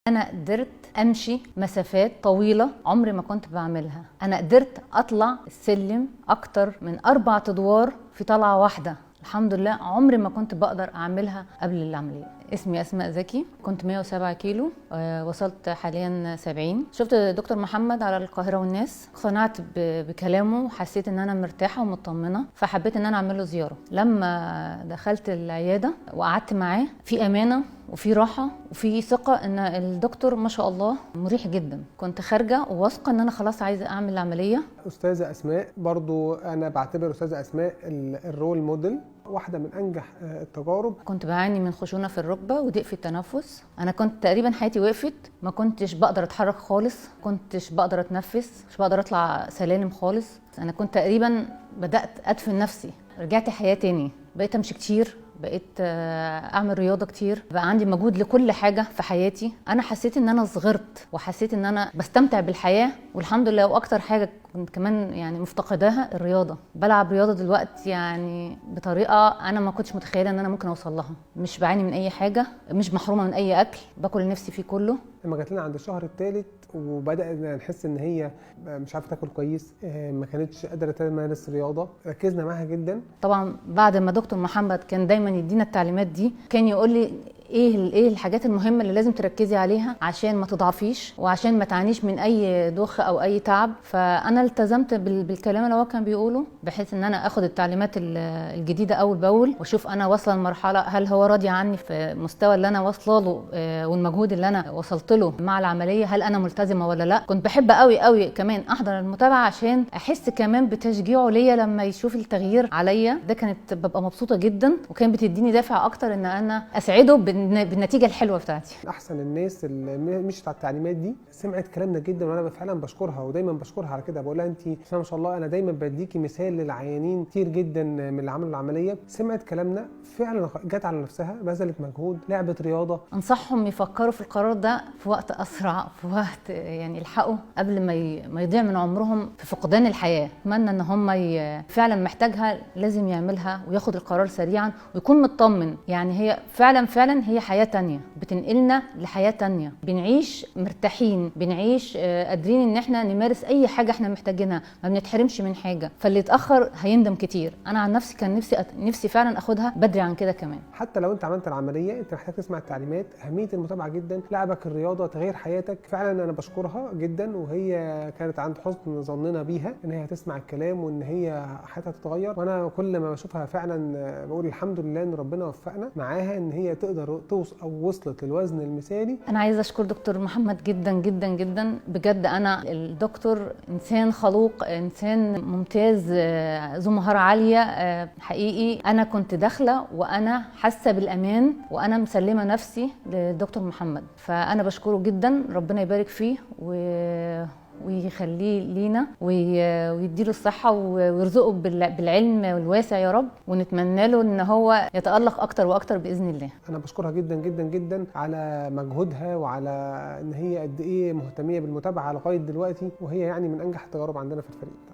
انا قدرت امشي مسافات طويله عمري ما كنت بعملها. انا قدرت اطلع السلم اكتر من 4 ادوار في طلعه واحده، الحمد لله عمري ما كنت بقدر اعملها قبل العمليه. اسمي اسماء زكي، كنت 107 كيلو، وصلت حاليا 70. شفت دكتور محمد على القاهره والناس، اقتنعت بكلامه وحسيت ان انا مرتاحه ومطمنه، فحبيت ان انا اعمل له زياره. لما دخلت العياده وقعدت معاه، في امانه وفي راحه وفي ثقه ان الدكتور ما شاء الله مريح جدا. كنت خارجه وواثقه ان انا خلاص عايزه اعمل العمليه. استاذه اسماء برضو انا بعتبر استاذه اسماء الرول موديل، واحده من انجح التجارب. كنت بعاني من خشونه في الركبه وضيق في التنفس. انا كنت تقريبا حياتي وقفت، ما كنتش بقدر اتحرك خالص، كنتش بقدر اتنفس، مش بقدر اطلع سلالم خالص. انا كنت تقريبا بدات ادفن نفسي. رجعت حياه تاني، بقيت امشي كتير، بقيت اعمل رياضه كتير، بقى عندي مجهود لكل حاجه في حياتي. انا حسيت ان انا صغرت وحسيت ان انا بستمتع بالحياه والحمد لله. واكتر حاجه كنت كمان يعني مفتقداها الرياضه. بلعب رياضه دلوقتي يعني بطريقه انا ما كنتش متخيله ان انا ممكن اوصل لها. مش بعاني من اي حاجه، مش محرومه من اي اكل، باكل نفسي فيه كله. لما جات لنا عند الشهر الثالث وبدأنا نحس ان هي مش عارفه تاكل كويس، ما كانتش قادره تمارس رياضه، ركزنا معاها جدا. طبعا بعد ما دكتور محمد كان دايما يدينا التعليمات دي، كان يقول لي ايه الحاجات المهمه اللي لازم تركزي عليها عشان ما تضعفيش وعشان ما تعانيش من اي دوخه او اي تعب. فانا التزمت بالكلام اللي هو كان بيقوله، بحيث ان انا اخد التعليمات الجديده اول باول واشوف انا واصله لمرحله هل هو راضي عني في المستوى اللي انا واصله له والمجهود اللي انا وصلت له مع العمليه، هل انا ملتزمه ولا لا. كنت بحب قوي قوي كمان احضر المتابعه عشان احس كمان بتشجيعه ليا لما يشوف التغيير عليا. ده كانت ببقى مبسوطه جدا وكان بتديني دافع اكتر ان انا اسعده بالنتيجه الحلوه بتاعتي. احسن الناس اللي مشت على التعليمات دي سمعت كلامنا جدا، وانا فعلا بشكرها ودايما بشكرها على كده. بقول لها انت ما شاء الله، انا دايما بديكي مثال للعيانين كتير جدا من اللي عملوا العمليه. سمعت كلامنا فعلا، جت على نفسها، بذلت مجهود، لعبت رياضه. انصحهم يفكروا في القرار ده في وقت اسرع، في وقت يعني يلحقوا قبل ما يضيع من عمرهم في فقدان الحياه. اتمنى ان هم فعلا محتاجها لازم يعملها وياخد القرار سريعا ويكون مطمن. يعني هي فعلا هي حياه تانية بتنقلنا لحياه تانية، بنعيش مرتاحين، بنعيش قادرين ان احنا نمارس اي حاجه احنا محتاجينها، ما بنتحرمش من حاجه. فاللي اتاخر هيندم كتير. انا عن نفسي كان نفسي فعلا اخدها بدري عن كده كمان. حتى لو انت عملت العمليه انت محتاج تسمع التعليمات، اهميه المتابعه جدا، لعبك الرياضه تغيير حياتك. فعلا انا بشكرها جدا، وهي كانت عند حسن ظننا بيها ان هي هتسمع الكلام وان هي حياتها تتغير. وانا كل ما بشوفها فعلا بقول الحمد لله ان ربنا وفقنا معاها ان هي تقدر توصل او وصلت للوزن المثالي. انا عايزه اشكر دكتور محمد جدا جدا جدا بجد. انا الدكتور انسان خلوق، انسان ممتاز، ذو مهاره عاليه حقيقي. انا كنت داخله وانا حاسه بالامان وانا مسلمه نفسي للدكتور محمد، فانا بشكره جدا. ربنا يبارك فيه ويخليه لينا ويديله الصحة ويرزقه بالعلم الواسع يا رب، ونتمنى له ان هو يتألق اكتر واكتر بإذن الله. انا بشكرها جدا جدا جدا على مجهودها وعلى ان هي قد ايه مهتمية بالمتابعة لغاية دلوقتي، وهي يعني من انجح التجارب عندنا في الفريق ده.